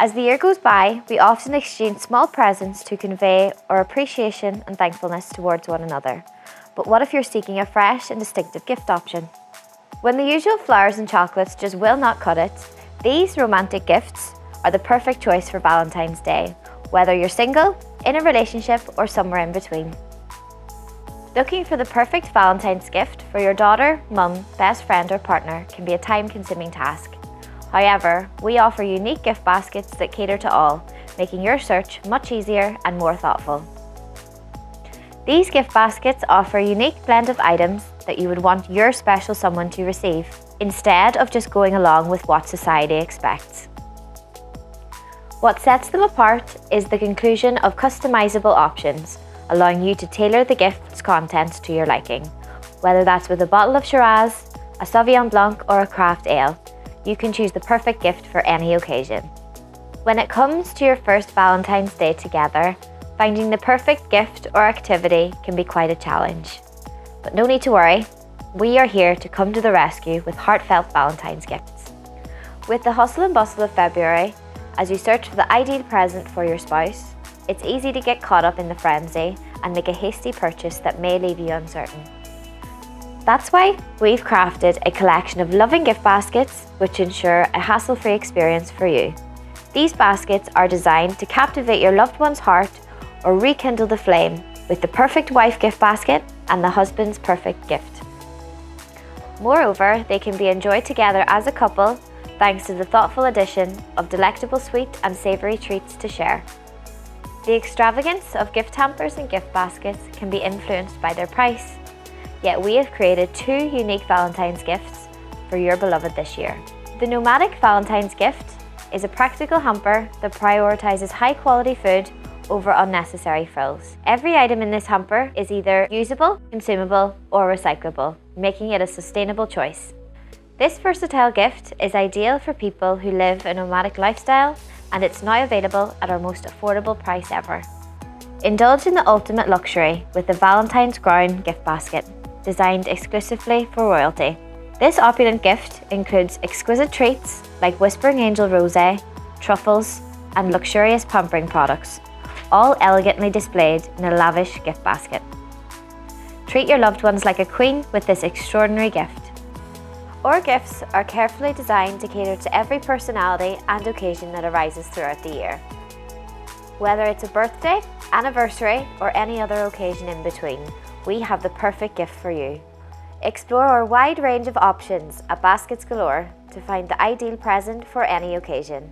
As the year goes by, we often exchange small presents to convey our appreciation and thankfulness towards one another. But what if you're seeking a fresh and distinctive gift option? When the usual flowers and chocolates just will not cut it, these romantic gifts are the perfect choice for Valentine's Day, whether you're single, in a relationship, or somewhere in between. Looking for the perfect Valentine's gift for your daughter, mum, best friend, or partner can be a time-consuming task. However, we offer unique gift baskets that cater to all, making your search much easier and more thoughtful. These gift baskets offer a unique blend of items that you would want your special someone to receive, instead of just going along with what society expects. What sets them apart is the inclusion of customizable options, allowing you to tailor the gift's contents to your liking. Whether that's with a bottle of Shiraz, a Sauvignon Blanc, or a craft ale, you can choose the perfect gift for any occasion. When it comes to your first Valentine's Day together, finding the perfect gift or activity can be quite a challenge. But no need to worry, we are here to come to the rescue with heartfelt Valentine's gifts. With the hustle and bustle of February, as you search for the ideal present for your spouse, it's easy to get caught up in the frenzy and make a hasty purchase that may leave you uncertain. That's why we've crafted a collection of loving gift baskets which ensure a hassle-free experience for you. These baskets are designed to captivate your loved one's heart or rekindle the flame with the perfect wife gift basket and the husband's perfect gift. Moreover, they can be enjoyed together as a couple thanks to the thoughtful addition of delectable sweet and savoury treats to share. The extravagance of gift hampers and gift baskets can be influenced by their price, yet we have created 2 unique Valentine's gifts for your beloved this year. The Nomadic Valentine's gift is a practical hamper that prioritises high-quality food over unnecessary frills. Every item in this hamper is either usable, consumable, or recyclable, making it a sustainable choice. This versatile gift is ideal for people who live a nomadic lifestyle, and it's now available at our most affordable price ever. Indulge in the ultimate luxury with the Valentine's Crown gift basket, designed exclusively for royalty. This opulent gift includes exquisite treats like Whispering Angel Rosé, truffles, and luxurious pampering products, all elegantly displayed in a lavish gift basket. Treat your loved ones like a queen with this extraordinary gift. Our gifts are carefully designed to cater to every personality and occasion that arises throughout the year. Whether it's a birthday, anniversary, or any other occasion in between, we have the perfect gift for you. Explore our wide range of options at Baskets Galore to find the ideal present for any occasion.